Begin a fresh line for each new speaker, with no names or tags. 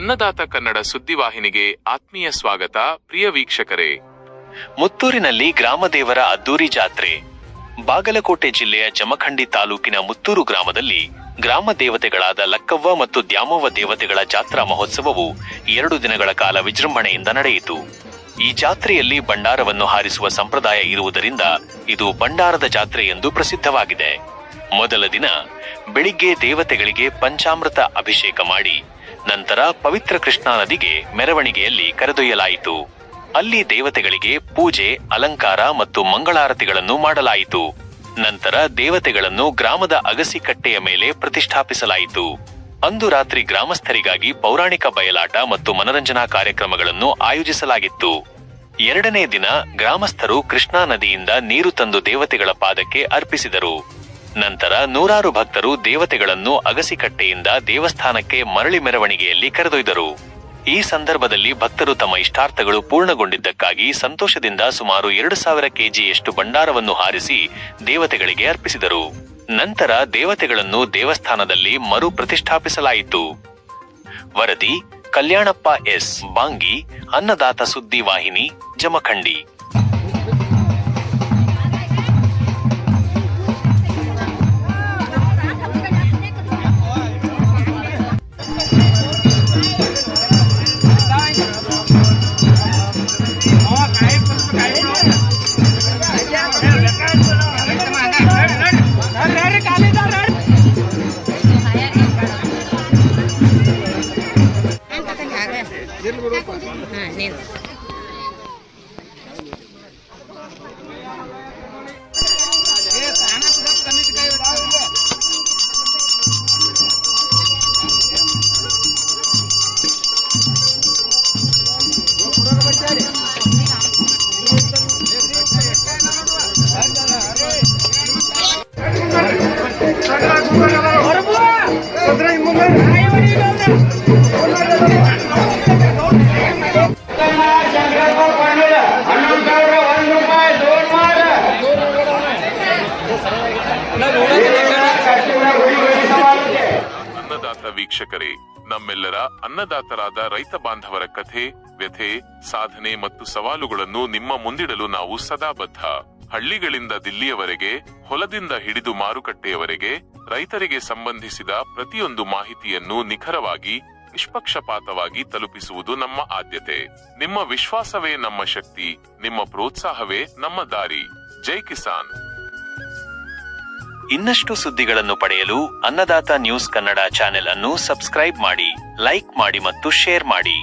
ಅನ್ನದಾತ ಕನ್ನಡ ಸುದ್ದಿವಾಹಿನಿಗೆ ಆತ್ಮೀಯ ಸ್ವಾಗತ. ಪ್ರಿಯ ವೀಕ್ಷಕರೇ,
ಮುತ್ತೂರಿನಲ್ಲಿ ಗ್ರಾಮದೇವರ ಅದ್ದೂರಿ ಜಾತ್ರೆ. ಬಾಗಲಕೋಟೆ ಜಿಲ್ಲೆಯ ಜಮಖಂಡಿ ತಾಲೂಕಿನ ಮುತ್ತೂರು ಗ್ರಾಮದಲ್ಲಿ ಗ್ರಾಮ ದೇವತೆಗಳಾದ ಲಕ್ಕವ್ವ ಮತ್ತು ದ್ಯಾಮವ್ವ ದೇವತೆಗಳ ಜಾತ್ರಾ ಮಹೋತ್ಸವವು 2 ದಿನಗಳ ಕಾಲ ವಿಜೃಂಭಣೆಯಿಂದ ನಡೆಯಿತು. ಈ ಜಾತ್ರೆಯಲ್ಲಿ ಭಂಡಾರವನ್ನು ಹಾರಿಸುವ ಸಂಪ್ರದಾಯ ಇರುವುದರಿಂದ ಇದು ಭಂಡಾರದ ಜಾತ್ರೆ ಎಂದು ಪ್ರಸಿದ್ಧವಾಗಿದೆ. ಮೊದಲ ದಿನ ಬೆಳಿಗ್ಗೆ ದೇವತೆಗಳಿಗೆ ಪಂಚಾಮೃತ ಅಭಿಷೇಕ ಮಾಡಿ ನಂತರ ಪವಿತ್ರ ಕೃಷ್ಣಾ ನದಿಗೆ ಮೆರವಣಿಗೆಯಲ್ಲಿ ಕರೆದೊಯ್ಯಲಾಯಿತು. ಅಲ್ಲಿ ದೇವತೆಗಳಿಗೆ ಪೂಜೆ, ಅಲಂಕಾರ ಮತ್ತು ಮಂಗಳಾರತಿಗಳನ್ನು ಮಾಡಲಾಯಿತು. ನಂತರ ದೇವತೆಗಳನ್ನು ಗ್ರಾಮದ ಅಗಸಿ ಕಟ್ಟೆಯ ಮೇಲೆ ಪ್ರತಿಷ್ಠಾಪಿಸಲಾಯಿತು. ಅಂದು ರಾತ್ರಿ ಗ್ರಾಮಸ್ಥರಿಗಾಗಿ ಪೌರಾಣಿಕ ಬಯಲಾಟ ಮತ್ತು ಮನರಂಜನಾ ಕಾರ್ಯಕ್ರಮಗಳನ್ನು ಆಯೋಜಿಸಲಾಗಿತ್ತು. 2ನೇ ದಿನ ಗ್ರಾಮಸ್ಥರು ಕೃಷ್ಣಾ ನದಿಯಿಂದ ನೀರು ತಂದು ದೇವತೆಗಳ ಪಾದಕ್ಕೆ ಅರ್ಪಿಸಿದರು. ನಂತರ ನೂರಾರು ಭಕ್ತರು ದೇವತೆಗಳನ್ನು ಅಗಸಿಕಟ್ಟೆಯಿಂದ ದೇವಸ್ಥಾನಕ್ಕೆ ಮರಳಿ ಮೆರವಣಿಗೆಯಲ್ಲಿ ಕರೆದೊಯ್ದರು. ಈ ಸಂದರ್ಭದಲ್ಲಿ ಭಕ್ತರು ತಮ್ಮ ಇಷ್ಟಾರ್ಥಗಳು ಪೂರ್ಣಗೊಂಡಿದ್ದಕ್ಕಾಗಿ ಸಂತೋಷದಿಂದ ಸುಮಾರು 2000 ಕೆಜಿಯಷ್ಟು ಭಂಡಾರವನ್ನು ಹಾರಿಸಿ ದೇವತೆಗಳಿಗೆ ಅರ್ಪಿಸಿದರು. ನಂತರ ದೇವತೆಗಳನ್ನು ದೇವಸ್ಥಾನದಲ್ಲಿ ಮರು ಪ್ರತಿಷ್ಠಾಪಿಸಲಾಯಿತು. ವರದಿ ಕಲ್ಯಾಣಪ್ಪ ಎಸ್ ಬಾಂಗಿ, ಅನ್ನದಾತ ಸುದ್ದಿ ವಾಹಿನಿ, ಜಮಖಂಡಿ.
ಅನ್ನದಾತ ವೀಕ್ಷಕರೇ, ನಮ್ಮೆಲ್ಲರ ಅನ್ನದಾತರಾದ ರೈತ ಬಾಂಧವರ ಕಥೆ, ವ್ಯಥೆ, ಸಾಧನೆ ಮತ್ತು ಸವಾಲುಗಳನ್ನು ನಿಮ್ಮ ಮುಂದಿಡಲು ನಾವು ಸದಾ ಬದ್ಧ. ಹಳ್ಳಿಗಳಿಂದ ದಿಲ್ಲಿಯವರೆಗೆ, ಹೊಲದಿಂದ ಹಿಡಿದು ಮಾರುಕಟ್ಟೆಯವರೆಗೆ ರೈತರಿಗೆ ಸಂಬಂಧಿಸಿದ ಪ್ರತಿಯೊಂದು ಮಾಹಿತಿಯನ್ನು ನಿಖರವಾಗಿ, ನಿಷ್ಪಕ್ಷಪಾತವಾಗಿ ತಲುಪಿಸುವುದು ನಮ್ಮ ಆದ್ಯತೆ. ನಿಮ್ಮ ವಿಶ್ವಾಸವೇ ನಮ್ಮ ಶಕ್ತಿ, ನಿಮ್ಮ ಪ್ರೋತ್ಸಾಹವೇ ನಮ್ಮ ದಾರಿ. ಜೈ ಕಿಸಾನ್.
ಇನ್ನಷ್ಟು ಸುದ್ದಿಗಳನ್ನು ಪಡೆಯಲು ಅನ್ನದಾತ ನ್ಯೂಸ್ ಕನ್ನಡ ಚಾನೆಲ್ ಅನ್ನು ಸಬ್ಸ್ಕ್ರೈಬ್ ಮಾಡಿ, ಲೈಕ್ ಮಾಡಿ ಮತ್ತು ಶೇರ್ ಮಾಡಿ.